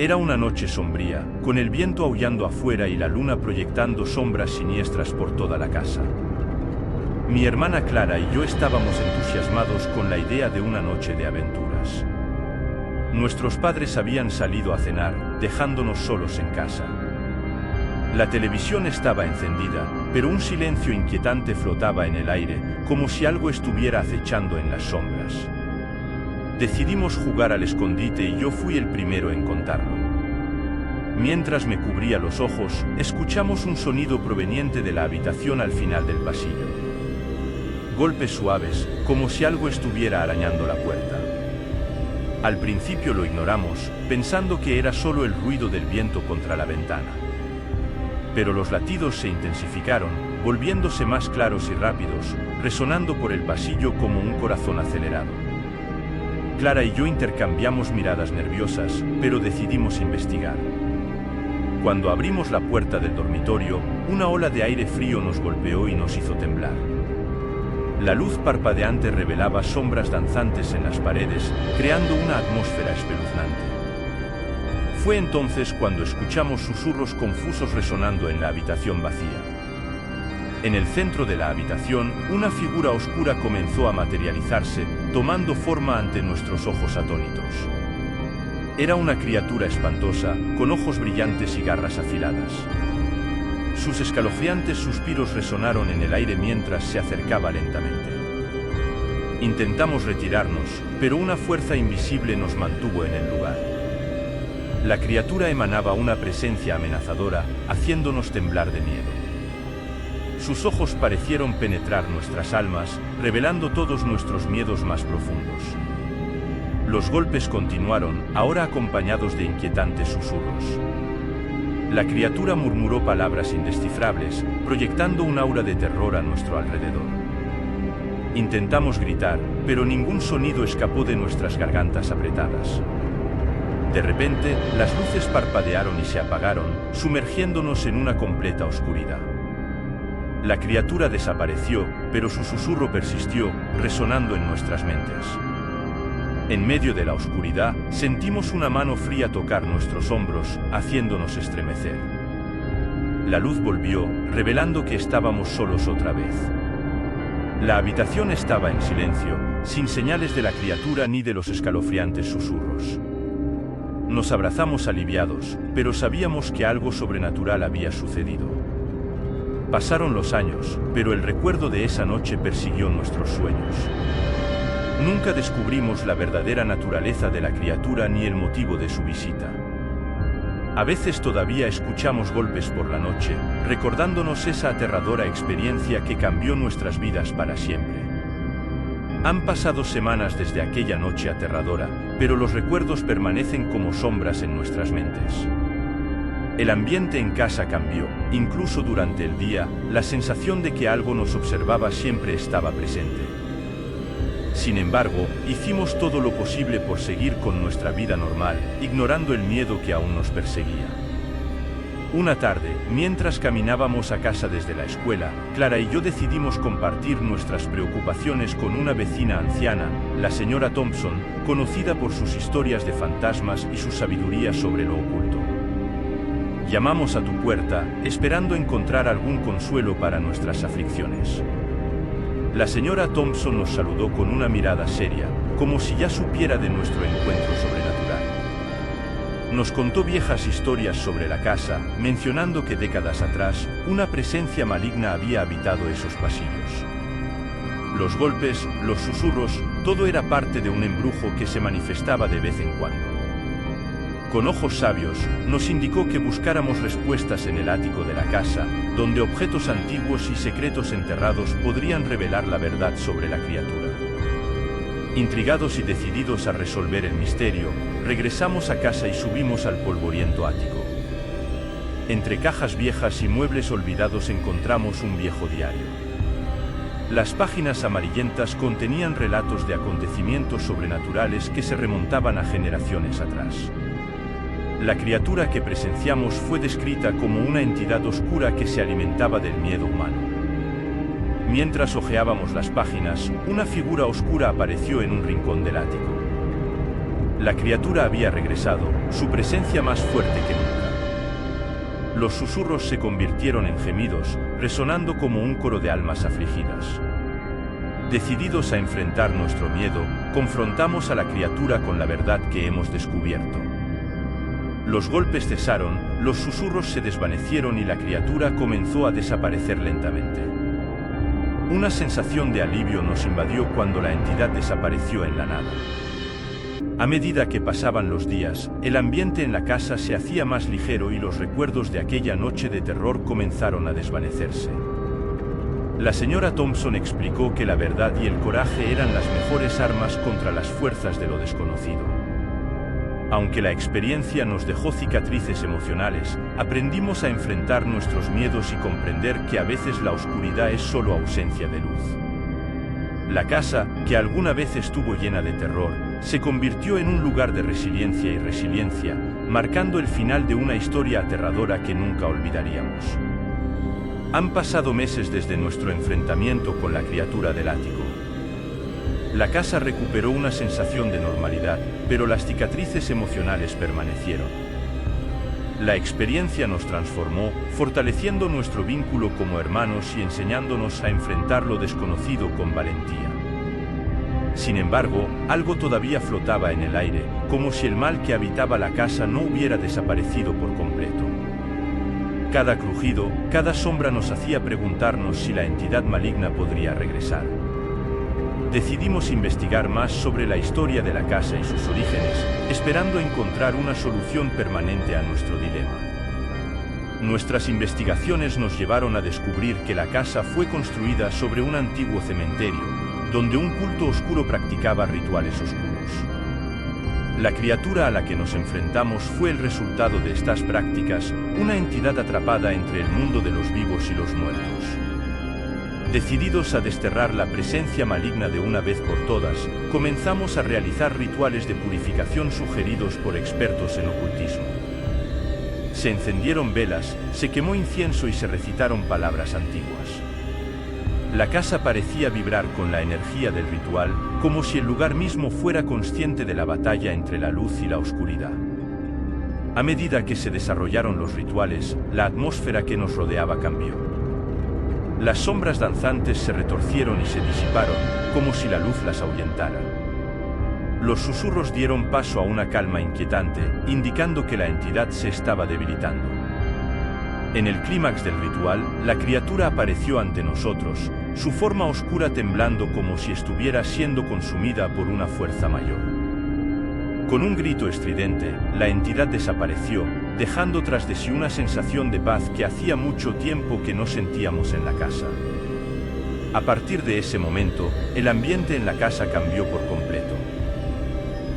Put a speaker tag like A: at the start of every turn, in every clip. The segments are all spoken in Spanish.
A: Era una noche sombría, con el viento aullando afuera y la luna proyectando sombras siniestras por toda la casa. Mi hermana Clara y yo estábamos entusiasmados con la idea de una noche de aventuras. Nuestros padres habían salido a cenar, dejándonos solos en casa. La televisión estaba encendida, pero un silencio inquietante flotaba en el aire, como si algo estuviera acechando en las sombras. Decidimos jugar al escondite y yo fui el primero en contarlo. Mientras me cubría los ojos, escuchamos un sonido proveniente de la habitación al final del pasillo. Golpes suaves, como si algo estuviera arañando la puerta. Al principio lo ignoramos, pensando que era solo el ruido del viento contra la ventana. Pero los latidos se intensificaron, volviéndose más claros y rápidos, resonando por el pasillo como un corazón acelerado. Clara y yo intercambiamos miradas nerviosas, pero decidimos investigar. Cuando abrimos la puerta del dormitorio, una ola de aire frío nos golpeó y nos hizo temblar. La luz parpadeante revelaba sombras danzantes en las paredes, creando una atmósfera espeluznante. Fue entonces cuando escuchamos susurros confusos resonando en la habitación vacía. En el centro de la habitación, una figura oscura comenzó a materializarse, tomando forma ante nuestros ojos atónitos. Era una criatura espantosa, con ojos brillantes y garras afiladas. Sus escalofriantes suspiros resonaron en el aire mientras se acercaba lentamente. Intentamos retirarnos, pero una fuerza invisible nos mantuvo en el lugar. La criatura emanaba una presencia amenazadora, haciéndonos temblar de miedo. Sus ojos parecieron penetrar nuestras almas, revelando todos nuestros miedos más profundos. Los golpes continuaron, ahora acompañados de inquietantes susurros. La criatura murmuró palabras indescifrables, proyectando un aura de terror a nuestro alrededor. Intentamos gritar, pero ningún sonido escapó de nuestras gargantas apretadas. De repente, las luces parpadearon y se apagaron, sumergiéndonos en una completa oscuridad. La criatura desapareció, pero su susurro persistió, resonando en nuestras mentes. En medio de la oscuridad, sentimos una mano fría tocar nuestros hombros, haciéndonos estremecer. La luz volvió, revelando que estábamos solos otra vez. La habitación estaba en silencio, sin señales de la criatura ni de los escalofriantes susurros. Nos abrazamos aliviados, pero sabíamos que algo sobrenatural había sucedido. Pasaron los años, pero el recuerdo de esa noche persiguió nuestros sueños. Nunca descubrimos la verdadera naturaleza de la criatura ni el motivo de su visita. A veces todavía escuchamos golpes por la noche, recordándonos esa aterradora experiencia que cambió nuestras vidas para siempre. Han pasado semanas desde aquella noche aterradora, pero los recuerdos permanecen como sombras en nuestras mentes. El ambiente en casa cambió, incluso durante el día, la sensación de que algo nos observaba siempre estaba presente. Sin embargo, hicimos todo lo posible por seguir con nuestra vida normal, ignorando el miedo que aún nos perseguía. Una tarde, mientras caminábamos a casa desde la escuela, Clara y yo decidimos compartir nuestras preocupaciones con una vecina anciana, la señora Thompson, conocida por sus historias de fantasmas y su sabiduría sobre lo oculto. Llamamos a tu puerta, esperando encontrar algún consuelo para nuestras aflicciones. La señora Thompson nos saludó con una mirada seria, como si ya supiera de nuestro encuentro sobrenatural. Nos contó viejas historias sobre la casa, mencionando que décadas atrás, una presencia maligna había habitado esos pasillos. Los golpes, los susurros, todo era parte de un embrujo que se manifestaba de vez en cuando. Con ojos sabios, nos indicó que buscáramos respuestas en el ático de la casa, donde objetos antiguos y secretos enterrados podrían revelar la verdad sobre la criatura. Intrigados y decididos a resolver el misterio, regresamos a casa y subimos al polvoriento ático. Entre cajas viejas y muebles olvidados encontramos un viejo diario. Las páginas amarillentas contenían relatos de acontecimientos sobrenaturales que se remontaban a generaciones atrás. La criatura que presenciamos fue descrita como una entidad oscura que se alimentaba del miedo humano. Mientras hojeábamos las páginas, una figura oscura apareció en un rincón del ático. La criatura había regresado, su presencia más fuerte que nunca. Los susurros se convirtieron en gemidos, resonando como un coro de almas afligidas. Decididos a enfrentar nuestro miedo, confrontamos a la criatura con la verdad que hemos descubierto. Los golpes cesaron, los susurros se desvanecieron y la criatura comenzó a desaparecer lentamente. Una sensación de alivio nos invadió cuando la entidad desapareció en la nada. A medida que pasaban los días, el ambiente en la casa se hacía más ligero y los recuerdos de aquella noche de terror comenzaron a desvanecerse. La señora Thompson explicó que la verdad y el coraje eran las mejores armas contra las fuerzas de lo desconocido. Aunque la experiencia nos dejó cicatrices emocionales, aprendimos a enfrentar nuestros miedos y comprender que a veces la oscuridad es solo ausencia de luz. La casa, que alguna vez estuvo llena de terror, se convirtió en un lugar de resiliencia, marcando el final de una historia aterradora que nunca olvidaríamos. Han pasado meses desde nuestro enfrentamiento con la criatura del ático. La casa recuperó una sensación de normalidad, pero las cicatrices emocionales permanecieron. La experiencia nos transformó, fortaleciendo nuestro vínculo como hermanos y enseñándonos a enfrentar lo desconocido con valentía. Sin embargo, algo todavía flotaba en el aire, como si el mal que habitaba la casa no hubiera desaparecido por completo. Cada crujido, cada sombra nos hacía preguntarnos si la entidad maligna podría regresar. Decidimos investigar más sobre la historia de la casa y sus orígenes, esperando encontrar una solución permanente a nuestro dilema. Nuestras investigaciones nos llevaron a descubrir que la casa fue construida sobre un antiguo cementerio, donde un culto oscuro practicaba rituales oscuros. La criatura a la que nos enfrentamos fue el resultado de estas prácticas, una entidad atrapada entre el mundo de los vivos y los muertos. Decididos a desterrar la presencia maligna de una vez por todas, comenzamos a realizar rituales de purificación sugeridos por expertos en ocultismo. Se encendieron velas, se quemó incienso y se recitaron palabras antiguas. La casa parecía vibrar con la energía del ritual, como si el lugar mismo fuera consciente de la batalla entre la luz y la oscuridad. A medida que se desarrollaron los rituales, la atmósfera que nos rodeaba cambió. Las sombras danzantes se retorcieron y se disiparon, como si la luz las ahuyentara. Los susurros dieron paso a una calma inquietante, indicando que la entidad se estaba debilitando. En el clímax del ritual, la criatura apareció ante nosotros, su forma oscura temblando como si estuviera siendo consumida por una fuerza mayor. Con un grito estridente, la entidad desapareció, dejando tras de sí una sensación de paz que hacía mucho tiempo que no sentíamos en la casa. A partir de ese momento, el ambiente en la casa cambió por completo.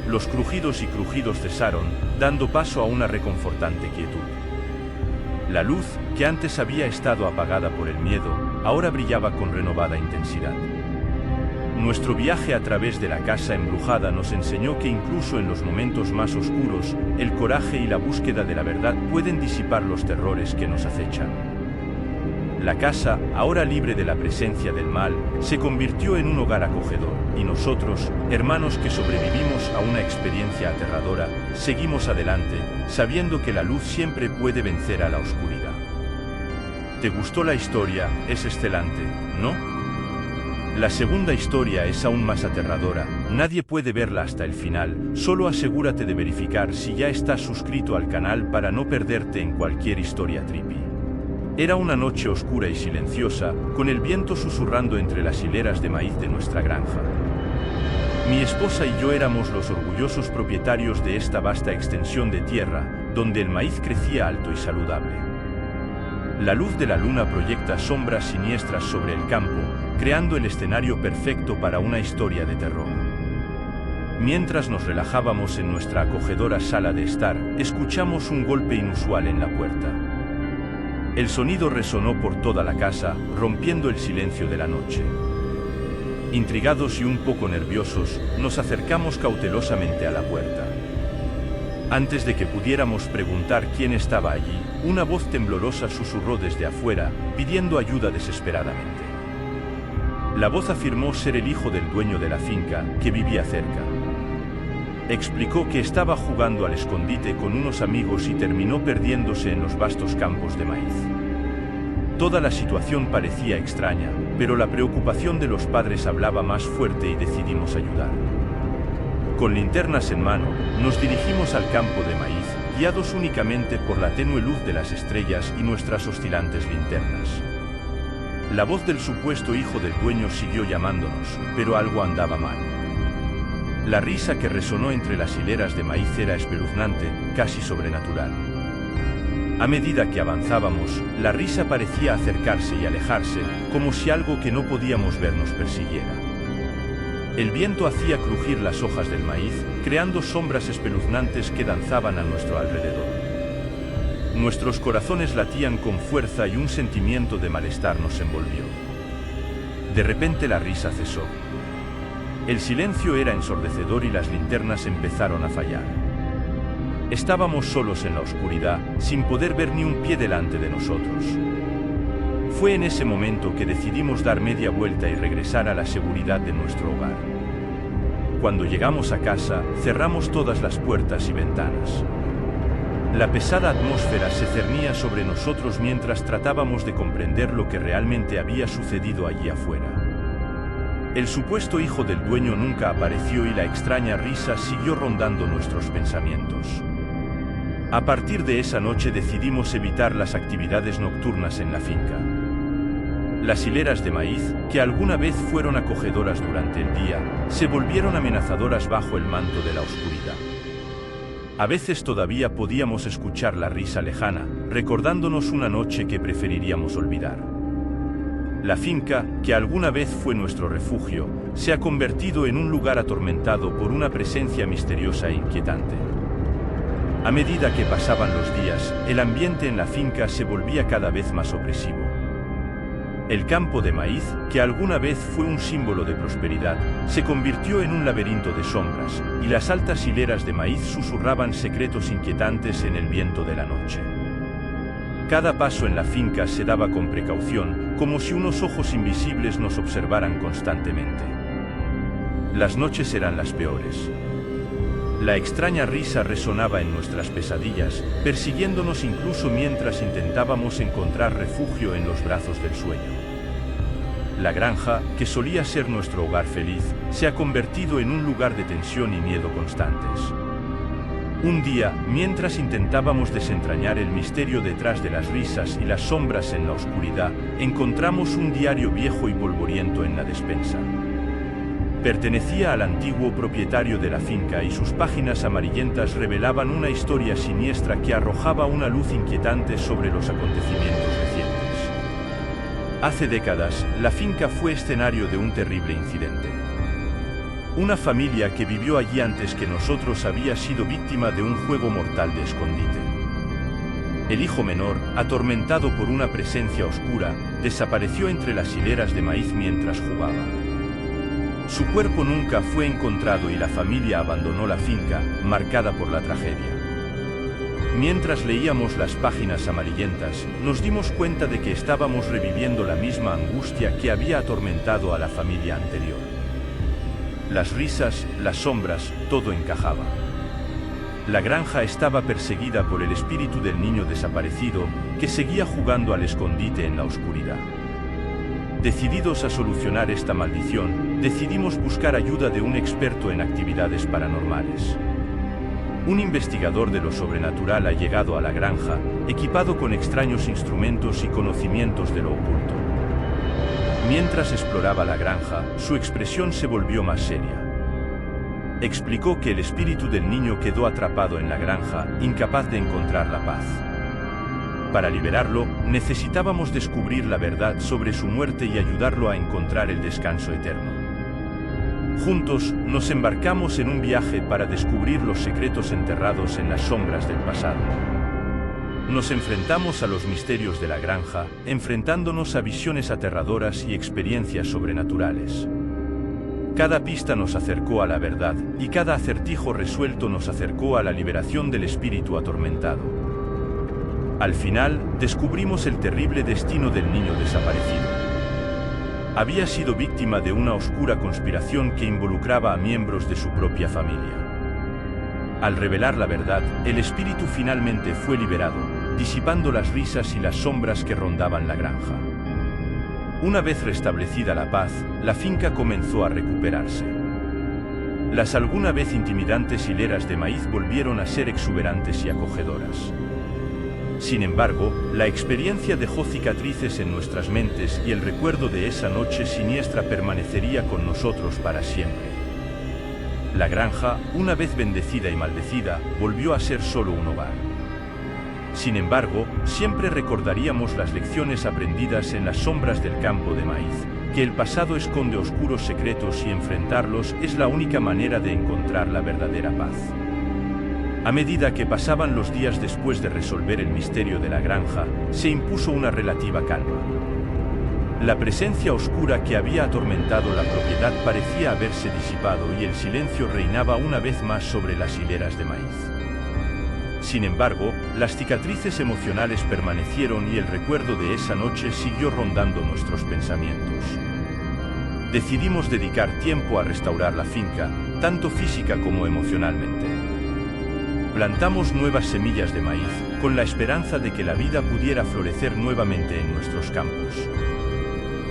A: Los crujidos y crujidos cesaron, dando paso a una reconfortante quietud. La luz, que antes había estado apagada por el miedo, ahora brillaba con renovada intensidad. Nuestro viaje a través de la casa embrujada nos enseñó que incluso en los momentos más oscuros, el coraje y la búsqueda de la verdad pueden disipar los terrores que nos acechan. La casa, ahora libre de la presencia del mal, se convirtió en un hogar acogedor, y nosotros, hermanos que sobrevivimos a una experiencia aterradora, seguimos adelante, sabiendo que la luz siempre puede vencer a la oscuridad. ¿Te gustó la historia? Es excelente, ¿no? La segunda historia es aún más aterradora, nadie puede verla hasta el final, solo asegúrate de verificar si ya estás suscrito al canal para no perderte en cualquier historia trippy. Era una noche oscura y silenciosa, con el viento susurrando entre las hileras de maíz de nuestra granja. Mi esposa y yo éramos los orgullosos propietarios de esta vasta extensión de tierra, donde el maíz crecía alto y saludable. La luz de la luna proyecta sombras siniestras sobre el campo, creando el escenario perfecto para una historia de terror. Mientras nos relajábamos en nuestra acogedora sala de estar, escuchamos un golpe inusual en la puerta. El sonido resonó por toda la casa, rompiendo el silencio de la noche. Intrigados y un poco nerviosos, nos acercamos cautelosamente a la puerta. Antes de que pudiéramos preguntar quién estaba allí, una voz temblorosa susurró desde afuera, pidiendo ayuda desesperadamente. La voz afirmó ser el hijo del dueño de la finca, que vivía cerca. Explicó que estaba jugando al escondite con unos amigos y terminó perdiéndose en los vastos campos de maíz. Toda la situación parecía extraña, pero la preocupación de los padres hablaba más fuerte y decidimos ayudar. Con linternas en mano, nos dirigimos al campo de maíz, guiados únicamente por la tenue luz de las estrellas y nuestras oscilantes linternas. La voz del supuesto hijo del dueño siguió llamándonos, pero algo andaba mal. La risa que resonó entre las hileras de maíz era espeluznante, casi sobrenatural. A medida que avanzábamos, la risa parecía acercarse y alejarse, como si algo que no podíamos ver nos persiguiera. El viento hacía crujir las hojas del maíz, creando sombras espeluznantes que danzaban a nuestro alrededor. Nuestros corazones latían con fuerza y un sentimiento de malestar nos envolvió. De repente la risa cesó. El silencio era ensordecedor y las linternas empezaron a fallar. Estábamos solos en la oscuridad, sin poder ver ni un pie delante de nosotros. Fue en ese momento que decidimos dar media vuelta y regresar a la seguridad de nuestro hogar. Cuando llegamos a casa, cerramos todas las puertas y ventanas. La pesada atmósfera se cernía sobre nosotros mientras tratábamos de comprender lo que realmente había sucedido allí afuera. El supuesto hijo del dueño nunca apareció y la extraña risa siguió rondando nuestros pensamientos. A partir de esa noche decidimos evitar las actividades nocturnas en la finca. Las hileras de maíz, que alguna vez fueron acogedoras durante el día, se volvieron amenazadoras bajo el manto de la oscuridad. A veces todavía podíamos escuchar la risa lejana, recordándonos una noche que preferiríamos olvidar. La finca, que alguna vez fue nuestro refugio, se ha convertido en un lugar atormentado por una presencia misteriosa e inquietante. A medida que pasaban los días, el ambiente en la finca se volvía cada vez más opresivo. El campo de maíz, que alguna vez fue un símbolo de prosperidad, se convirtió en un laberinto de sombras, y las altas hileras de maíz susurraban secretos inquietantes en el viento de la noche. Cada paso en la finca se daba con precaución, como si unos ojos invisibles nos observaran constantemente. Las noches eran las peores. La extraña risa resonaba en nuestras pesadillas, persiguiéndonos incluso mientras intentábamos encontrar refugio en los brazos del sueño. La granja, que solía ser nuestro hogar feliz, se ha convertido en un lugar de tensión y miedo constantes. Un día, mientras intentábamos desentrañar el misterio detrás de las risas y las sombras en la oscuridad, encontramos un diario viejo y polvoriento en la despensa. Pertenecía al antiguo propietario de la finca y sus páginas amarillentas revelaban una historia siniestra que arrojaba una luz inquietante sobre los acontecimientos recientes. Hace décadas, la finca fue escenario de un terrible incidente. Una familia que vivió allí antes que nosotros había sido víctima de un juego mortal de escondite. El hijo menor, atormentado por una presencia oscura, desapareció entre las hileras de maíz mientras jugaba. Su cuerpo nunca fue encontrado y la familia abandonó la finca, marcada por la tragedia. Mientras leíamos las páginas amarillentas, nos dimos cuenta de que estábamos reviviendo la misma angustia que había atormentado a la familia anterior. Las risas, las sombras, todo encajaba. La granja estaba perseguida por el espíritu del niño desaparecido, que seguía jugando al escondite en la oscuridad. Decididos a solucionar esta maldición, decidimos buscar ayuda de un experto en actividades paranormales. Un investigador de lo sobrenatural ha llegado a la granja, equipado con extraños instrumentos y conocimientos de lo oculto. Mientras exploraba la granja, su expresión se volvió más seria. Explicó que el espíritu del niño quedó atrapado en la granja, incapaz de encontrar la paz. Para liberarlo, necesitábamos descubrir la verdad sobre su muerte y ayudarlo a encontrar el descanso eterno. Juntos, nos embarcamos en un viaje para descubrir los secretos enterrados en las sombras del pasado. Nos enfrentamos a los misterios de la granja, enfrentándonos a visiones aterradoras y experiencias sobrenaturales. Cada pista nos acercó a la verdad, y cada acertijo resuelto nos acercó a la liberación del espíritu atormentado. Al final, descubrimos el terrible destino del niño desaparecido. Había sido víctima de una oscura conspiración que involucraba a miembros de su propia familia. Al revelar la verdad, el espíritu finalmente fue liberado, disipando las risas y las sombras que rondaban la granja. Una vez restablecida la paz, la finca comenzó a recuperarse. Las alguna vez intimidantes hileras de maíz volvieron a ser exuberantes y acogedoras. Sin embargo, la experiencia dejó cicatrices en nuestras mentes y el recuerdo de esa noche siniestra permanecería con nosotros para siempre. La granja, una vez bendecida y maldecida, volvió a ser solo un hogar. Sin embargo, siempre recordaríamos las lecciones aprendidas en las sombras del campo de maíz, que el pasado esconde oscuros secretos y enfrentarlos es la única manera de encontrar la verdadera paz. A medida que pasaban los días después de resolver el misterio de la granja, se impuso una relativa calma. La presencia oscura que había atormentado la propiedad parecía haberse disipado y el silencio reinaba una vez más sobre las hileras de maíz. Sin embargo, las cicatrices emocionales permanecieron y el recuerdo de esa noche siguió rondando nuestros pensamientos. Decidimos dedicar tiempo a restaurar la finca, tanto física como emocionalmente. Plantamos nuevas semillas de maíz, con la esperanza de que la vida pudiera florecer nuevamente en nuestros campos.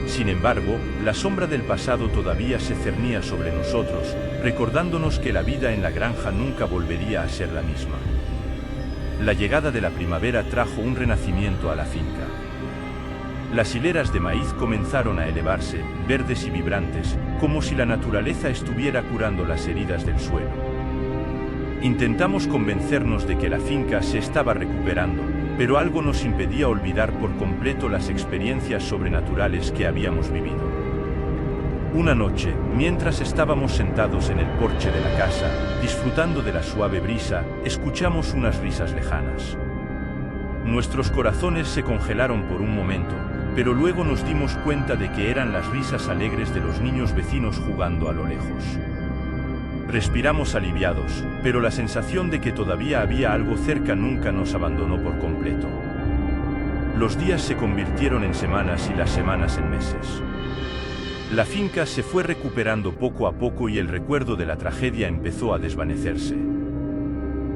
A: Sin embargo, la sombra del pasado todavía se cernía sobre nosotros, recordándonos que la vida en la granja nunca volvería a ser la misma. La llegada de la primavera trajo un renacimiento a la finca. Las hileras de maíz comenzaron a elevarse, verdes y vibrantes, como si la naturaleza estuviera curando las heridas del suelo. Intentamos convencernos de que la finca se estaba recuperando, pero algo nos impedía olvidar por completo las experiencias sobrenaturales que habíamos vivido. Una noche, mientras estábamos sentados en el porche de la casa, disfrutando de la suave brisa, escuchamos unas risas lejanas. Nuestros corazones se congelaron por un momento, pero luego nos dimos cuenta de que eran las risas alegres de los niños vecinos jugando a lo lejos. Respiramos aliviados, pero la sensación de que todavía había algo cerca nunca nos abandonó por completo. Los días se convirtieron en semanas y las semanas en meses. La finca se fue recuperando poco a poco y el recuerdo de la tragedia empezó a desvanecerse.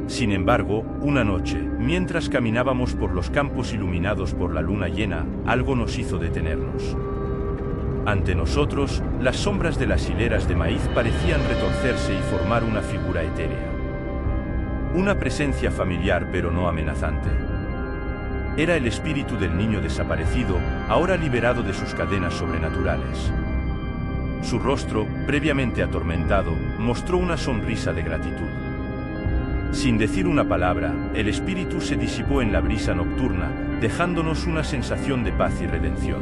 A: Sin embargo, una noche, mientras caminábamos por los campos iluminados por la luna llena, algo nos hizo detenernos. Ante nosotros, las sombras de las hileras de maíz parecían retorcerse y formar una figura etérea. Una presencia familiar pero no amenazante. Era el espíritu del niño desaparecido, ahora liberado de sus cadenas sobrenaturales. Su rostro, previamente atormentado, mostró una sonrisa de gratitud. Sin decir una palabra, el espíritu se disipó en la brisa nocturna, dejándonos una sensación de paz y redención.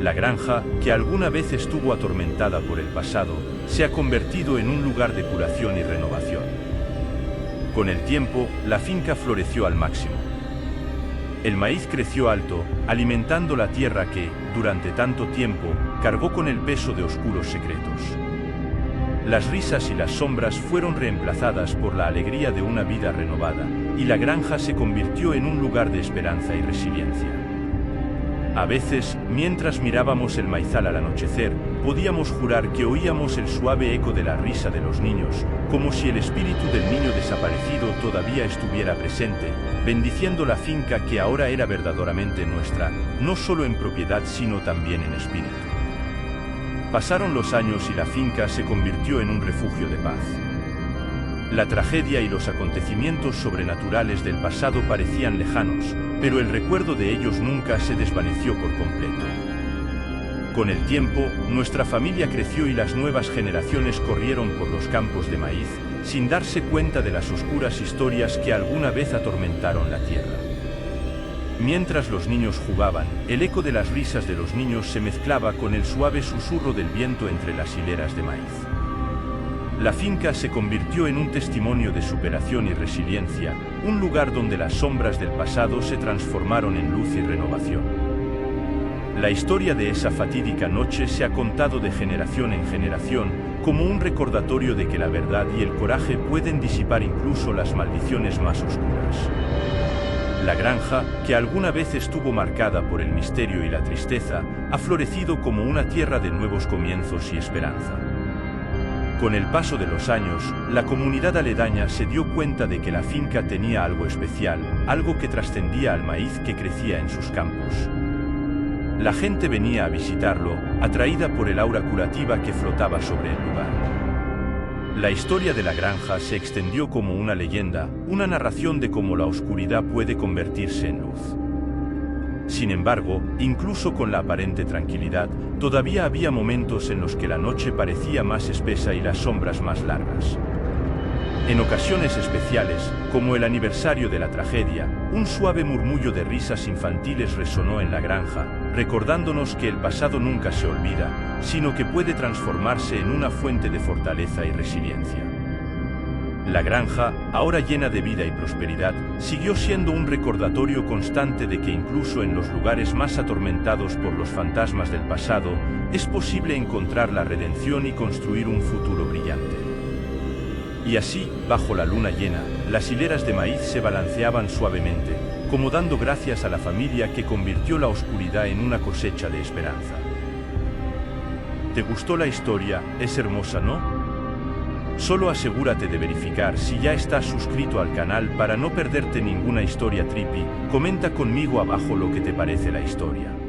A: La granja, que alguna vez estuvo atormentada por el pasado, se ha convertido en un lugar de curación y renovación. Con el tiempo, la finca floreció al máximo. El maíz creció alto, alimentando la tierra que, durante tanto tiempo, cargó con el peso de oscuros secretos. Las risas y las sombras fueron reemplazadas por la alegría de una vida renovada, y la granja se convirtió en un lugar de esperanza y resiliencia. A veces, mientras mirábamos el maizal al anochecer, podíamos jurar que oíamos el suave eco de la risa de los niños, como si el espíritu del niño desaparecido todavía estuviera presente, bendiciendo la finca que ahora era verdaderamente nuestra, no solo en propiedad sino también en espíritu. Pasaron los años y la finca se convirtió en un refugio de paz. La tragedia y los acontecimientos sobrenaturales del pasado parecían lejanos, pero el recuerdo de ellos nunca se desvaneció por completo. Con el tiempo, nuestra familia creció y las nuevas generaciones corrieron por los campos de maíz, sin darse cuenta de las oscuras historias que alguna vez atormentaron la tierra. Mientras los niños jugaban, el eco de las risas de los niños se mezclaba con el suave susurro del viento entre las hileras de maíz. La finca se convirtió en un testimonio de superación y resiliencia, un lugar donde las sombras del pasado se transformaron en luz y renovación. La historia de esa fatídica noche se ha contado de generación en generación, como un recordatorio de que la verdad y el coraje pueden disipar incluso las maldiciones más oscuras. La granja, que alguna vez estuvo marcada por el misterio y la tristeza, ha florecido como una tierra de nuevos comienzos y esperanza. Con el paso de los años, la comunidad aledaña se dio cuenta de que la finca tenía algo especial, algo que trascendía al maíz que crecía en sus campos. La gente venía a visitarlo, atraída por el aura curativa que flotaba sobre el lugar. La historia de la granja se extendió como una leyenda, una narración de cómo la oscuridad puede convertirse en luz. Sin embargo, incluso con la aparente tranquilidad, todavía había momentos en los que la noche parecía más espesa y las sombras más largas. En ocasiones especiales, como el aniversario de la tragedia, un suave murmullo de risas infantiles resonó en la granja, recordándonos que el pasado nunca se olvida, sino que puede transformarse en una fuente de fortaleza y resiliencia. La granja, ahora llena de vida y prosperidad, siguió siendo un recordatorio constante de que incluso en los lugares más atormentados por los fantasmas del pasado, es posible encontrar la redención y construir un futuro brillante. Y así, bajo la luna llena, las hileras de maíz se balanceaban suavemente, como dando gracias a la familia que convirtió la oscuridad en una cosecha de esperanza. ¿Te gustó la historia? Es hermosa, ¿no? Solo asegúrate de verificar si ya estás suscrito al canal para no perderte ninguna historia trippy. Comenta conmigo abajo lo que te parece la historia.